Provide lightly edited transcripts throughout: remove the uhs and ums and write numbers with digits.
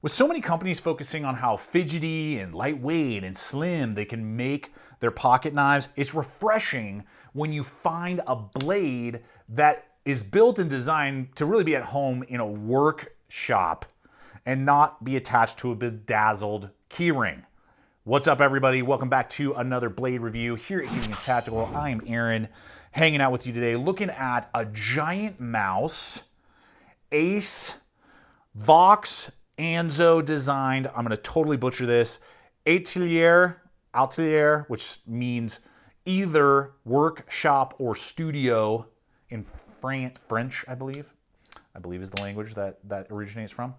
With so many companies focusing on how fidgety and lightweight and slim they can make their pocket knives, it's refreshing when you find a blade that is built and designed to really be at home in a workshop and not be attached to a bedazzled keyring. What's up, everybody? Welcome back to another blade review here at Gideonstactical. I am Aaron, hanging out with you today, looking at a giant mouse, Ace, Vox, Anzo designed, I'm going to totally butcher this, atelier, which means either workshop or studio in French, I believe is the language that originates from.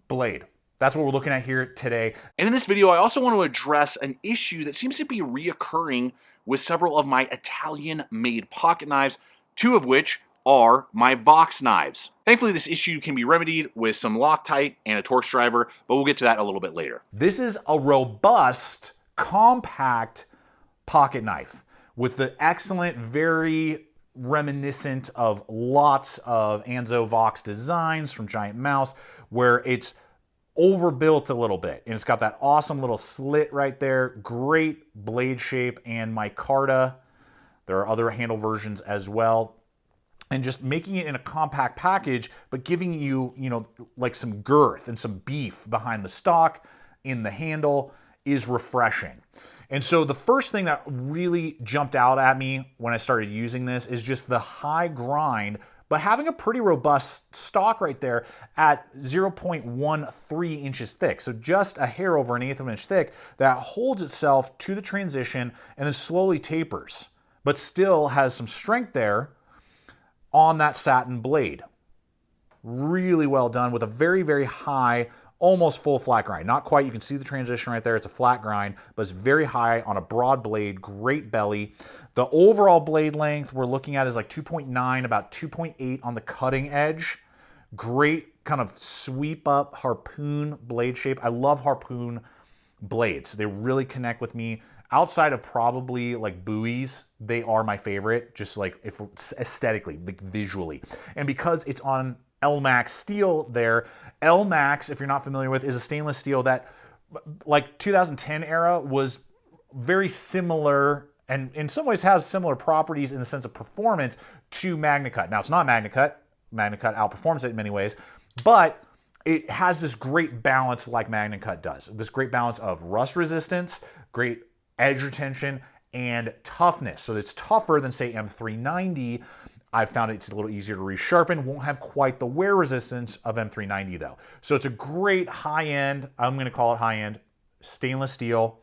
Blade. That's what we're looking at here today. And in this video, I also want to address an issue that seems to be reoccurring with several of my Italian-made pocket knives, two of which are my Vox knives. Thankfully, this issue can be remedied with some Loctite and a Torx driver, but we'll get to that a little bit later. This is a robust, compact pocket knife with the excellent, very reminiscent of lots of Anzo Vox designs from Giant Mouse, where it's overbuilt a little bit. And it's got that awesome little slit right there, great blade shape and micarta. There are other handle versions as well. And just making it in a compact package, but giving you, like some girth and some beef behind the stock, in the handle, is refreshing. And so the first thing that really jumped out at me when I started using this is just the high grind, but having a pretty robust stock right there at 0.13 inches thick. So just a hair over an eighth of an inch thick that holds itself to the transition and then slowly tapers, but still has some strength there on that satin blade. Really well done with a very, very high, almost full flat grind. Not quite, you can see the transition right there. It's a flat grind, but it's very high on a broad blade, great belly. The overall blade length we're looking at is like 2.9, about 2.8 on the cutting edge. Great kind of sweep up harpoon blade shape. I love harpoon blades. They really connect with me. Outside of probably like buoys, they are my favorite, just like if aesthetically, like visually. And because it's on LMAX steel there, LMAX, if you're not familiar with, is a stainless steel that, like 2010 era, was very similar and in some ways has similar properties in the sense of performance to MagnaCut. Now, it's not MagnaCut. MagnaCut outperforms it in many ways, but it has this great balance like MagnaCut does. This great balance of rust resistance, great edge retention, and toughness. So it's tougher than, say, M390. I've found it's a little easier to resharpen. Won't have quite the wear resistance of M390 though. So it's a great high-end, I'm going to call it high-end, stainless steel.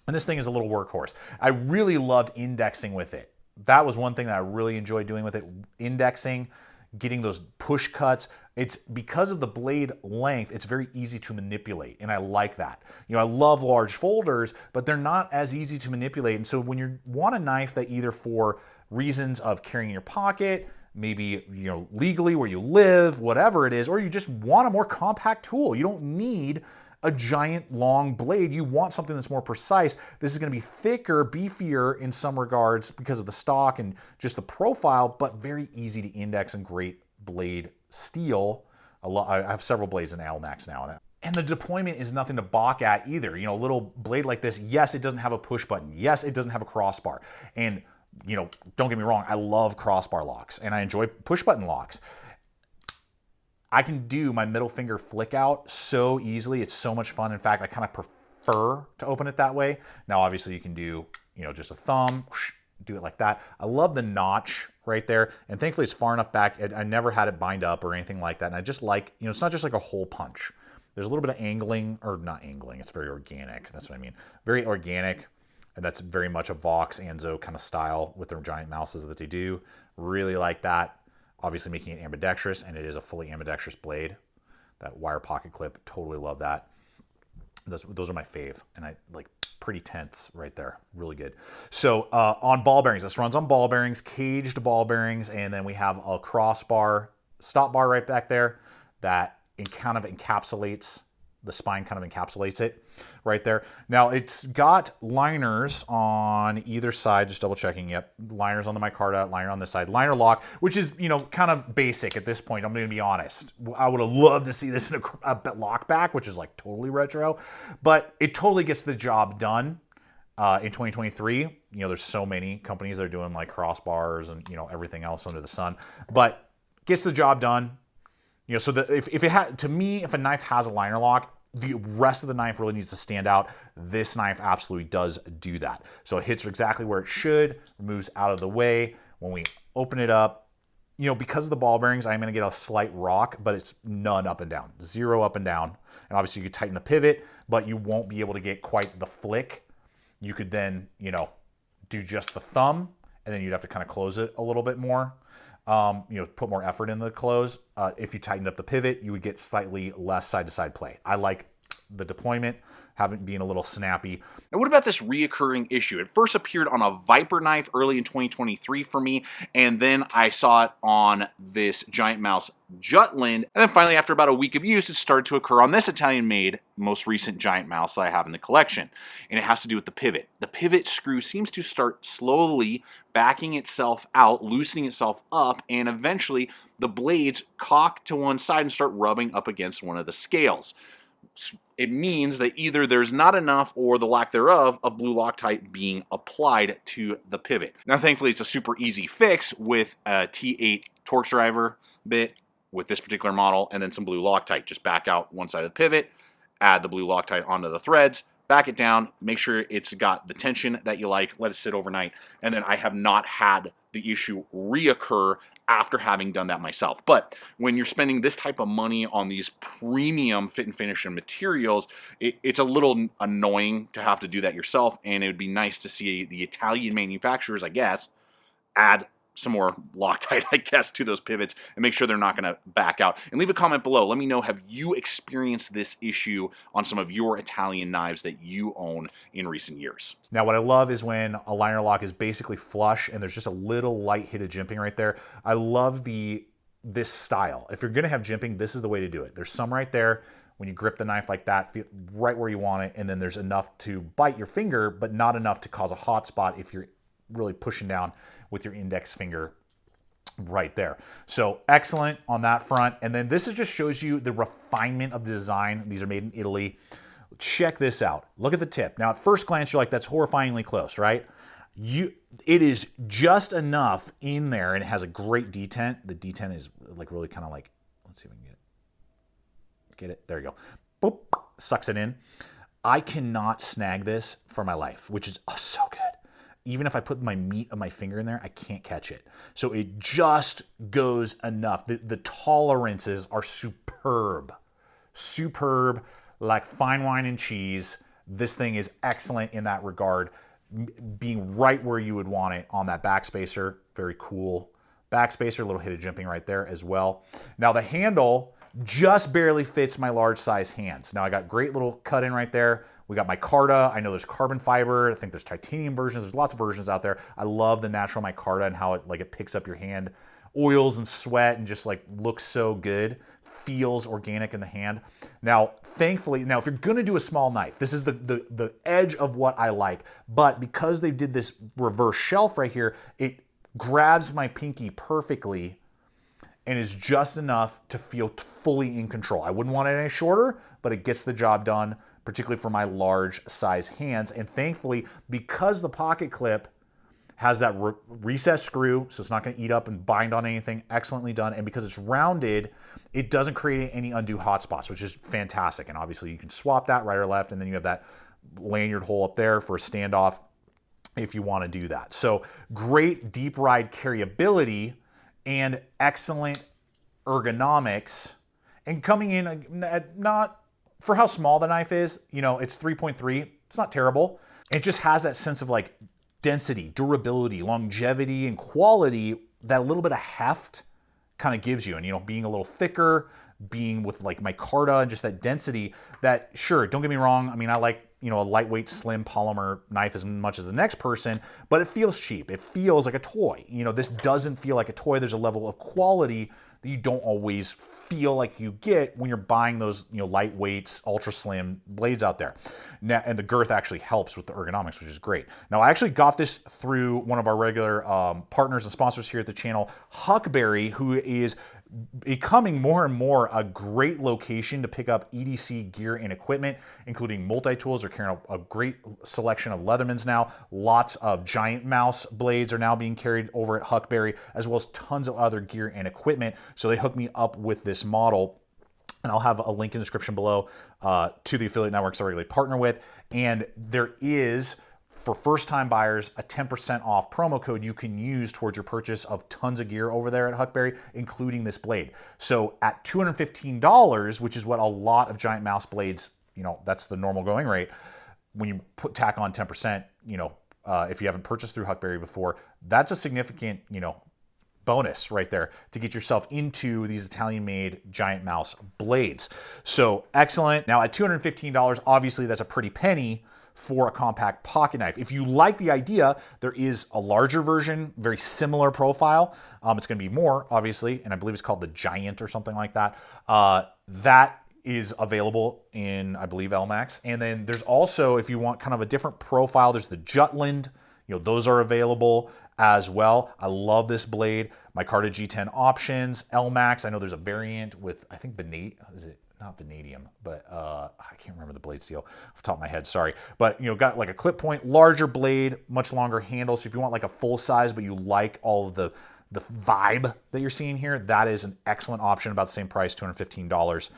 And this thing is a little workhorse. I really loved indexing with it. That was one thing that I really enjoyed doing with it, indexing, getting those push cuts. It's because of the blade length, it's very easy to manipulate, and I like that. I love large folders, but they're not as easy to manipulate. And so when you want a knife that either for reasons of carrying in your pocket, maybe legally where you live, whatever it is, or you just want a more compact tool, you don't need a giant long blade. You want something that's more precise. This is going to be thicker, beefier in some regards because of the stock and just the profile, but very easy to index and great blade steel. I have several blades in LMAX now. And the deployment is nothing to balk at either. A little blade like this, yes, it doesn't have a push button. Yes, it doesn't have a crossbar. And don't get me wrong, I love crossbar locks and I enjoy push button locks. I can do my middle finger flick out so easily. It's so much fun. In fact, I kind of prefer to open it that way. Now, obviously you can do, just a thumb, do it like that. I love the notch right there. And thankfully it's far enough back. I never had it bind up or anything like that. And I just like, it's not just like a hole punch. There's a little bit of angling, or not angling. It's very organic. That's what I mean. Very organic. And that's very much a Vox Anzo kind of style with their giant mouses that they do. Really like that. Obviously making it ambidextrous, and it is a fully ambidextrous blade. That wire pocket clip, totally love that. Those are my fave, and I like pretty tense right there, really good. So on ball bearings, this runs on ball bearings, caged ball bearings, and then we have a crossbar, stop bar right back there that kind of encapsulates the spine kind of encapsulates it right there. Now it's got liners on either side, just double checking. Yep, liners on the micarta, liner on this side, liner lock, which is, you know, kind of basic at this point. I'm going to be honest. I would have loved to see this in a lock back, which is like totally retro, but it totally gets the job done. In 2023, you know, there's so many companies that are doing like crossbars and, you know, everything else under the sun, but gets the job done. You know, so if it had, to me, if a knife has a liner lock, the rest of the knife really needs to stand out. This knife absolutely does do that. So it hits exactly where it should, moves out of the way. When we open it up, you know, because of the ball bearings, I'm going to get a slight rock, but it's none up and down, 0 up and down. And obviously you could tighten the pivot, but you won't be able to get quite the flick. You could then, you know, do just the thumb, and then you'd have to kind of close it a little bit more. You know, put more effort in the close. If you tightened up the pivot, you would get slightly less side-to-side play. I like the deployment, having being a little snappy. Now, what about this reoccurring issue? It first appeared on a Viper knife early in 2023 for me, and then I saw it on this Giant Mouse Jutland, and then finally, after about a week of use, it started to occur on this Italian-made, most recent Giant Mouse that I have in the collection, and it has to do with the pivot. The pivot screw seems to start slowly backing itself out, loosening itself up, and eventually the blades cock to one side and start rubbing up against one of the scales. It means that either there's not enough or the lack thereof of blue Loctite being applied to the pivot. Now, thankfully, it's a super easy fix with a T8 Torx driver bit with this particular model, and then some blue Loctite. Just back out one side of the pivot, add the blue Loctite onto the threads, back it down, make sure it's got the tension that you like, let it sit overnight, and then I have not had the issue reoccur after having done that myself. But when you're spending this type of money on these premium fit and finish and materials, it's a little annoying to have to do that yourself, and it would be nice to see the Italian manufacturers, I guess, add some more Loctite, I guess, to those pivots and make sure they're not going to back out. And leave a comment below. Let me know, have you experienced this issue on some of your Italian knives that you own in recent years? Now, what I love is when a liner lock is basically flush and there's just a little light hit of jimping right there. I love this style. If you're going to have jimping, this is the way to do it. There's some right there. When you grip the knife like that, feel right where you want it, and then there's enough to bite your finger, but not enough to cause a hot spot if you're really pushing down with your index finger right there. So excellent on that front. And then this just shows you the refinement of the design. These are made in Italy. Check this out. Look at the tip. Now, at first glance, you're like, that's horrifyingly close, right? It is just enough in there, and it has a great detent. The detent is like really kind of like, let's see if we can get it. There you go. Boop, sucks it in. I cannot snag this for my life, which is so good. Even if I put my meat of my finger in there, I can't catch it. So it just goes enough. The tolerances are superb. Superb, like fine wine and cheese. This thing is excellent in that regard, being right where you would want it on that backspacer. Very cool backspacer, a little hit of jimping right there as well. Now the handle just barely fits my large size hands. Now I got great little cut in right there. We got micarta. I know there's carbon fiber. I think there's titanium versions. There's lots of versions out there. I love the natural micarta and how it picks up your hand oils and sweat and just like looks so good. Feels organic in the hand. Now, thankfully, if you're gonna do a small knife, this is the edge of what I like. But because they did this reverse shelf right here, it grabs my pinky perfectly and is just enough to feel fully in control. I wouldn't want it any shorter, but it gets the job done, particularly for my large size hands. And thankfully, because the pocket clip has that recessed screw, so it's not gonna eat up and bind on anything, excellently done. And because it's rounded, it doesn't create any undue hot spots, which is fantastic. And obviously you can swap that right or left, and then you have that lanyard hole up there for a standoff if you wanna do that. So great deep ride carryability and excellent ergonomics, and coming in at not, for how small the knife is, you know, it's 3.3, it's not terrible. It just has that sense of like density, durability, longevity, and quality that a little bit of heft kind of gives you. And, you know, being a little thicker, being with like micarta and just that density that, sure, don't get me wrong, I mean, I like you know, a lightweight, slim polymer knife as much as the next person, but it feels cheap. It feels like a toy. You know, this doesn't feel like a toy. There's a level of quality that you don't always feel like you get when you're buying those, you know, lightweight, ultra slim blades out there. Now, and the girth actually helps with the ergonomics, which is great. Now, I actually got this through one of our regular partners and sponsors here at the channel, Huckberry, who is becoming more and more a great location to pick up EDC gear and equipment, including multi-tools. They're carrying a great selection of Leathermans now. Lots of giant mouse blades are now being carried over at Huckberry, as well as tons of other gear and equipment. So they hooked me up with this model, and I'll have a link in the description below to the affiliate networks I regularly partner with. And there is, for first-time buyers, a 10% off promo code you can use towards your purchase of tons of gear over there at Huckberry, including this blade. So at $215, which is what a lot of giant mouse blades, you know, that's the normal going rate. When you tack on 10%, you know, if you haven't purchased through Huckberry before, that's a significant, you know, bonus right there to get yourself into these Italian-made giant mouse blades. So excellent. Now at $215, obviously that's a pretty penny for a compact pocket knife. If you like the idea, there is a larger version, very similar profile. It's going to be more, obviously, and I believe it's called the Giant or something like that. That is available in, I believe, LMAX. And then there's also, if you want kind of a different profile, there's the Jutland. You know, those are available as well. I love this blade. Micarta G10 options, LMAX. I know there's a variant with, I think, is it not vanadium, but I can't remember the blade steel off the top of my head, sorry. But, you know, got like a clip point, larger blade, much longer handle. So if you want like a full size, but you like all of the vibe that you're seeing here, that is an excellent option, about the same price, $215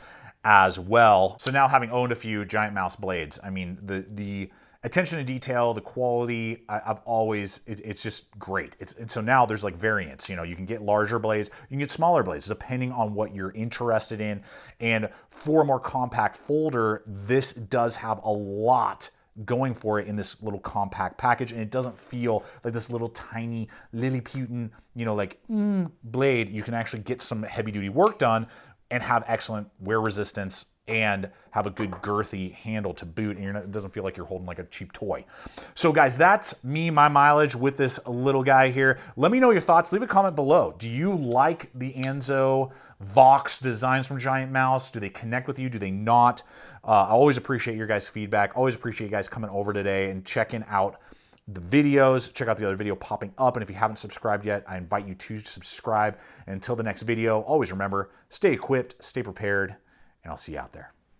as well. So now, having owned a few giant mouse blades, I mean, the attention to detail, the quality, I've always, it's just great. And so now there's like variants, you know, you can get larger blades, you can get smaller blades, depending on what you're interested in. And for a more compact folder, this does have a lot going for it in this little compact package, and it doesn't feel like this little tiny Lilliputian, you know, like blade. You can actually get some heavy duty work done and have excellent wear resistance and have a good girthy handle to boot, and it doesn't feel like you're holding like a cheap toy. So guys, that's me, my mileage with this little guy here. Let me know your thoughts. Leave a comment below. Do you like the Anzo Vox designs from Giant Mouse? Do they connect with you? Do they not? I always appreciate your guys' feedback. Always appreciate you guys coming over today and checking out the videos. Check out the other video popping up, and if you haven't subscribed yet, I invite you to subscribe. And until the next video, always remember, stay equipped, stay prepared, and I'll see you out there.